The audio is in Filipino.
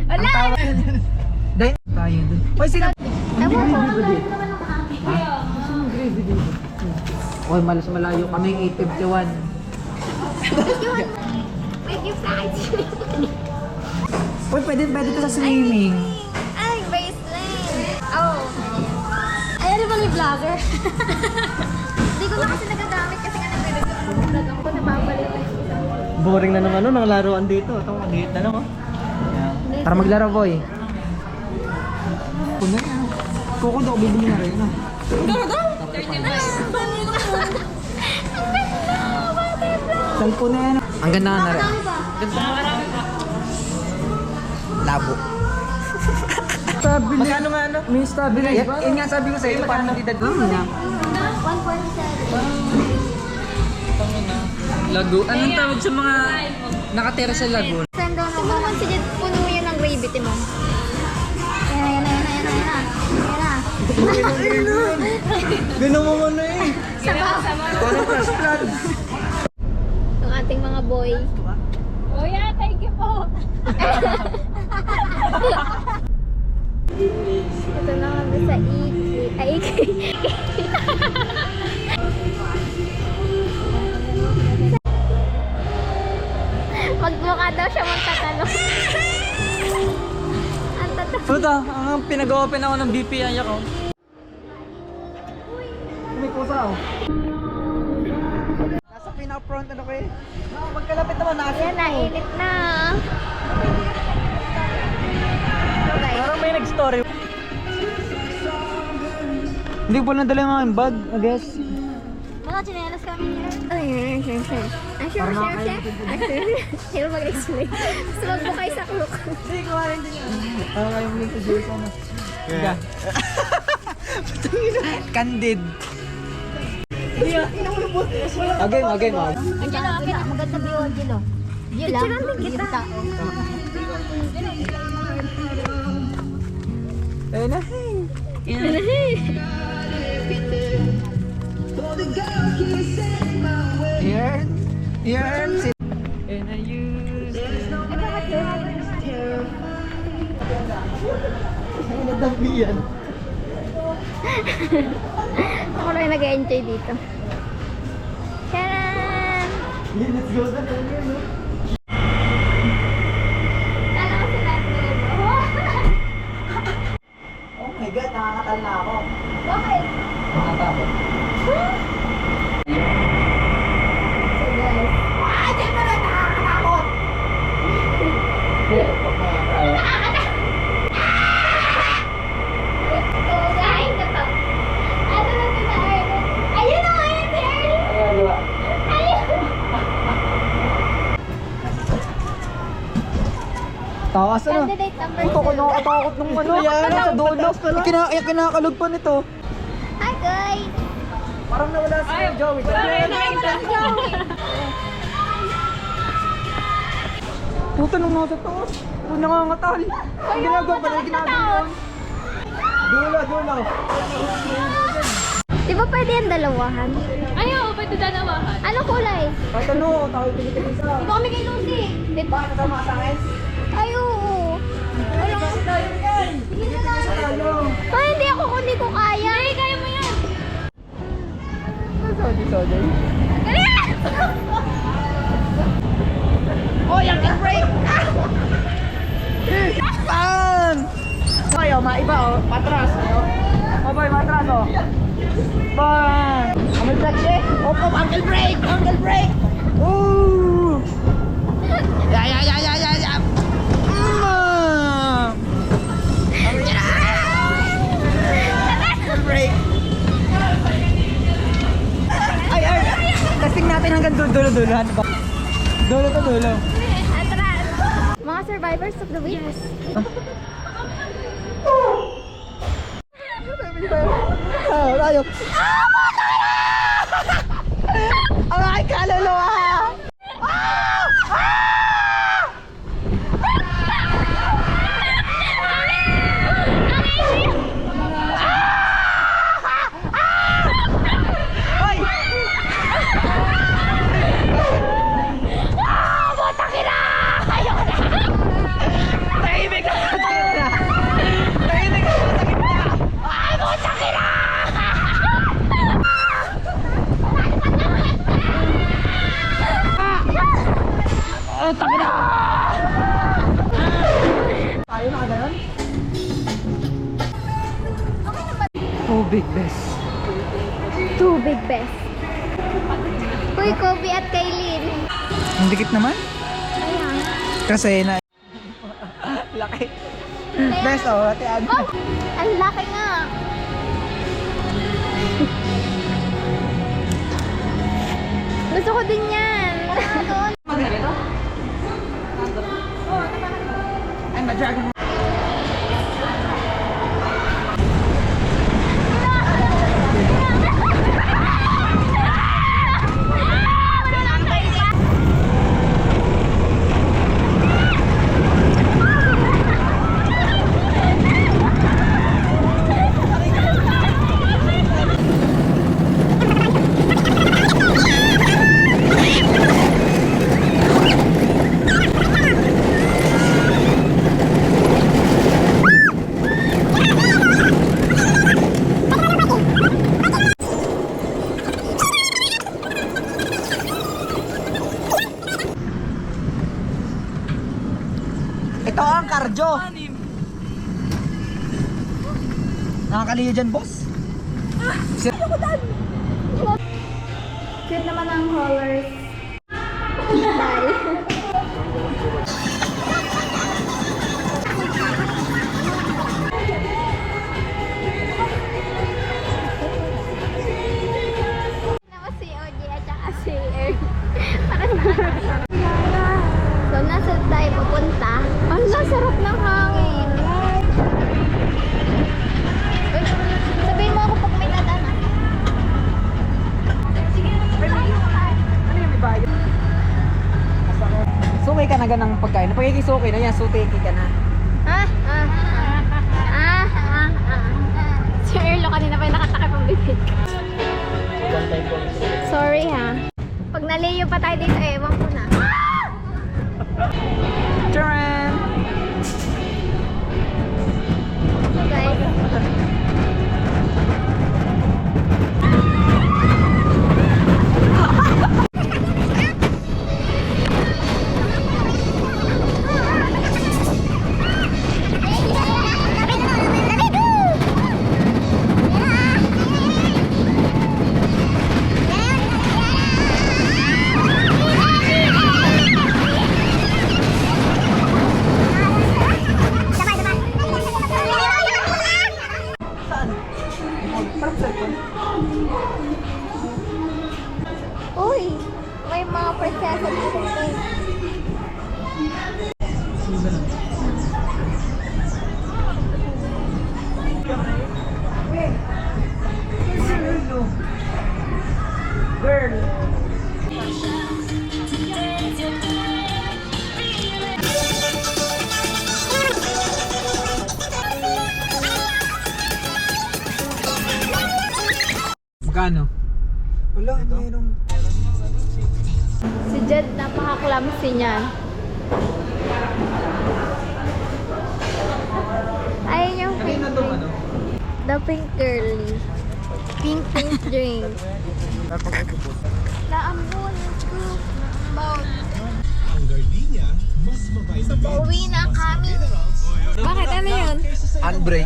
Ang tawa. Dahil tayo dun. Oy, sila. Oy, malas malayo kaming 851. May gift sa akin. Uy, pwede ka sa swimming. Ay, bracelet. Oh. Ay, ano ba yung vlogger? Hindi ko na kasi nagagamit kasi nga nag-vlog ako. Napapalik na yung isang. Boring na naman ng laruan dito. Ito, maliit na lang, oh. Tara maglaro, boy. Puno yan. Kuko daw, bibili na rin. Salpo na yan. Ang ganda nga na rin. Labo. Stabilize. Magkano nga ano? May stabilize ba? Yun nga sabi ko sa'yo, parang nagdidad ko. 1.7. Lagoon. Anong tawag sa mga nakatira sa lagoon? Send down ako. Sumaman si Jet, puno mo yan ng gravity mo. Ayan na. Ganun mo na eh. Sabaw. Parang first blood. Ang ating mga boy. Oh yeah, thank you po. Ito na kami sa Iki. Magmukha daw siya magtatanong. Ang tatanong. Puta, ang pinag-open ako ng BPI ako. May kusa, oh. Nasa pinaka-front ano kayo? Magkalapit naman na. Ayan, nainit na. Parang may nag-story. Hindi ko pala nadala yung mga bag, I guess. Mga chinelas kami. Ay, sure. Sure mag-explain. Gusto magbukay sa klok. Hindi, kumarin din yan. Parang yung link to Jason. Yeah. Candid. Again. Andiyan lang, maganda view, Angelo. Picture lang din kita. Ayun na. Yarn. And I used Nadabihan. Ako lang yung nag-enjoy dito. Charan! Let's go na. Kala ko sila Oh my God, nakakatal na ako. Bakit? Nakatapos. So guys. Di ba na nakakatakot? Oh guys, ito. Ano na ito na Ernest? Ayun na nga yun si Ernest! Ayun! Takas na. Candidate number Ito ko 2. nakakatakot nung ano. Yan, sa dulo. Kinakalog pa nito. Hi guys! Parang nawala si Joey. Puta nung nasa taas. Kung nangangatal. Ang ginagawa pala, ginagawa. Dulo. Di ba pwede yung dalawahan? Ay, oo, pwede dalawahan. Anong kulay? Kahit ano, tayo pinitigil sa. Ito kami kay Lucy. Bakit kasama sa akin? Ay, oo. Wala. Sige na lang. Ano? Ay, hindi ako kung hindi ko kaya. Hindi, kaya mo yan. Sorry. Ganyan! Oy, ang break! Pan! Ayaw, maiba oh. Patras. Oh boy, matras oh. Pan! Uncle break siya. Opo, uncle break! Ooh! Ya! Uncle break! Ay! Testing natin hanggang dulo. Ano ba? Dulo to dulo. Atras. Mga survivors of the week. Yes. Tayo. Ang aking kaluluwa! Tayo na ganun? Tubig, bes. Tubig best. Uy, Kobe at Kailin. Ang dikit naman. Ayan. Kasi na... Laki. Bes, oh, ate Ad. Oh, ang laki nga. Gusto ko din yan. I'm a dragon. Ito ang cardio. Nakakaliyo dyan, boss. Cute naman ang haulers. Naman si OJ at saka si Eric. So, nasa tayo pupunta? Ang sarap ng hangin. Uy, sabihin mo ako pag may nadaan. Sukay ka na ganang pagkain. Napagkikisukay na yan, suteki ka na. Si Erlo kanina pa yung nakatakip ang bibig. Sorry ha. Pag naliyo pa tayo dito, ewan ko na. Charan! So guys, uy, may mga prinsesa dito. Girl! Magkano? Wala, mayroong... Si Jed, napaka-clumsy niyan. Ayun yung pink drink. The pink girly. Pink drink. Naambon ko. Ang gardenia, mas mabay na Pauwi na kami. Bakit? Ano yun? Unbreak.